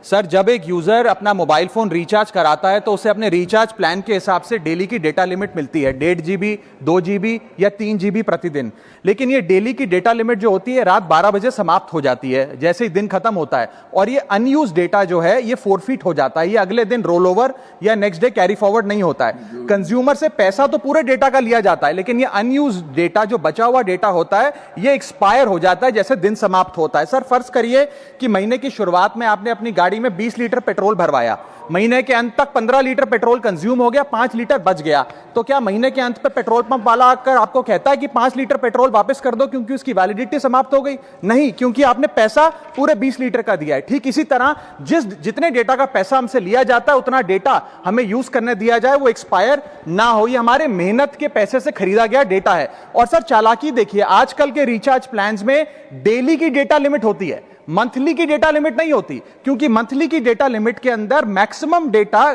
Sir, जब एक user अपना मोबाइल फोन रिचार्ज कराता है तो उसे अपने रिचार्ज प्लान के हिसाब से डेली की डेटा लिमिट मिलती है, 1.5 GB, 2 GB या 3 GB प्रतिदिन। लेकिन ये डेली की डेटा लिमिट जो होती है रात 12 बजे समाप्त हो जाती है जैसे ही दिन खत्म होता है, और ये अनयूज डेटा जो है ये फोरफिट हो जाता है, ये अगले दिन रोल ओवर या नेक्स्ट डे कैरी फॉरवर्ड नहीं होता है। कंज्यूमर से पैसा तो पूरे डेटा का लिया जाता है, लेकिन ये अनयूज डेटा, जो बचा हुआ डेटा होता है, ये एक्सपायर हो जाता है जैसे दिन समाप्त होता है। सर, फर्ज करिए कि महीने की शुरुआत में आपने अपनी गाड़ी में 20 लीटर पेट्रोल भरवाया, महीने के अंत तक 15 लीटर पेट्रोल कंज्यूम हो गया, 5 लीटर बच गया, तो क्या महीने के अंत पे पेट्रोल पंप वाला आकर आपको कहता है कि 5 लीटर पेट्रोल वापस कर दो क्योंकि उसकी वैलिडिटी समाप्त हो गई? नहीं, क्योंकि आपने पैसा पूरे 20 लीटर का दिया है। ठीक इसी तरह जितने डेटा का पैसा हमसे लिया जाता है उतना डेटा हमें यूज करने दिया जाए, वो एक्सपायर ना हो। ये हमारे मेहनत के पैसे से खरीदा गया डेटा है। और सर, चालाकी देखिए, आजकल के रिचार्ज प्लान्स में डेली की डेटा लिमिट होती है, मंथली की डेटा लिमिट नहीं होती, क्योंकि मंथली की डेटा लिमिट के अंदर मैक्सिमम डेटा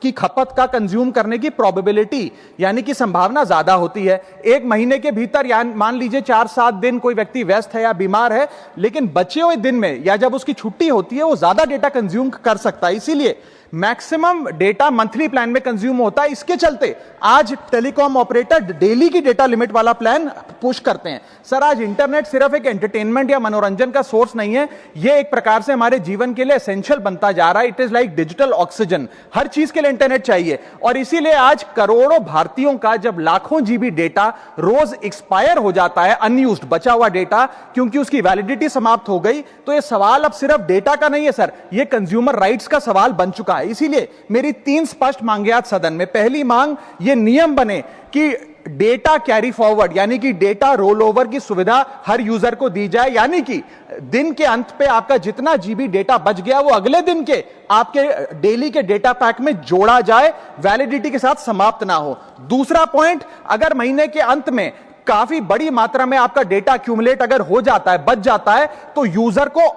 की खपत का कंज्यूम करने की प्रोबेबिलिटी यानी कि संभावना ज्यादा होती है। एक महीने के भीतर या मान लीजिए 4-7 दिन कोई व्यक्ति व्यस्त है या बीमार है, लेकिन बचे हुए दिन में या जब उसकी छुट्टी होती है वो ज्यादा डेटा कंज्यूम कर सकता है, इसीलिए मैक्सिमम डेटा मंथली प्लान में कंज्यूम होता है। इसके चलते आज टेलीकॉम ऑपरेटर डेली की डेटा लिमिट वाला प्लान पुश करते हैं। सर, आज इंटरनेट सिर्फ एक एंटरटेनमेंट या मनोरंजन का सोर्स नहीं है, यह एक प्रकार से हमारे जीवन के लिए एसेंशियल बनता जा रहा है। It is like digital oxygen, हर चीज के लिए इंटरनेट चाहिए। और इसीलिए आज करोड़ों भारतीयों का जब लाखों जीबी डेटा रोज एक्सपायर हो जाता है, अनयूज्ड बचा हुआ डेटा, क्योंकि उसकी वैलिडिटी समाप्त हो गई, तो यह सवाल अब सिर्फ डेटा का नहीं है सर, यह कंज्यूमर राइट्स का सवाल बन चुका है। इसीलिए मेरी 3 स्पष्ट मांगे आज सदन में। पहली मांग, यह नियम बने कि डेटा कैरी फॉरवर्ड यानी कि डेटा रोल ओवर की सुविधा हर यूजर को दी जाए, यानी कि दिन के अंत पे आपका जितना जीबी डेटा बच गया वो अगले दिन के आपके डेली के डेटा पैक में जोड़ा जाए, वैलिडिटी के साथ समाप्त ना हो। दूसरा पॉइंट, अगर महीने के अंत में काफी बड़ी मात्रा में आपका डेटा एक्यूमुलेट अगर हो जाता है, बच जाता है, तो यूजर को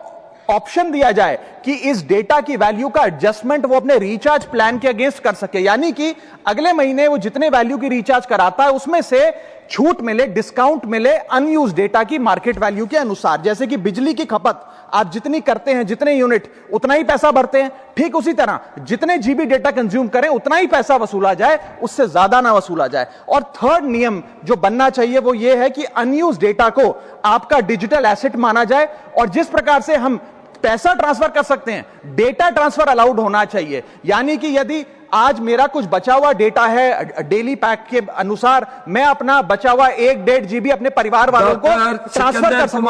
ऑप्शन दिया जाए कि इस डेटा की वैल्यू का एडजस्टमेंट वो अपने रिचार्ज प्लान के अगेंस्ट कर सके, यानी कि अगले महीने वो जितने वैल्यू की रिचार्ज कराता है उसमें से छूट मिले, डिस्काउंट मिले अनयूज डेटा की मार्केट वैल्यू के अनुसार। जैसे कि बिजली की खपत आप जितनी करते हैं, जितने यूनिट, उतना ही पैसा भरते हैं, ठीक उसी तरह जितने जीबी डेटा कंज्यूम करें उतना ही पैसा वसूला जाए, उससे ज्यादा ना वसूला जाए। और थर्ड नियम जो बनना चाहिए वो ये है कि अनयूज डेटा को आपका डिजिटल एसेट माना जाए, और जिस प्रकार से हम पैसा ट्रांसफर कर सकते हैं, डेटा ट्रांसफर अलाउड होना चाहिए। यानी कि यदि आज मेरा कुछ बचा हुआ डेटा है डेली पैक के अनुसार, मैं अपना बचा हुआ 1-1.5 GB अपने परिवार वालों को ट्रांसफर कर सकूं।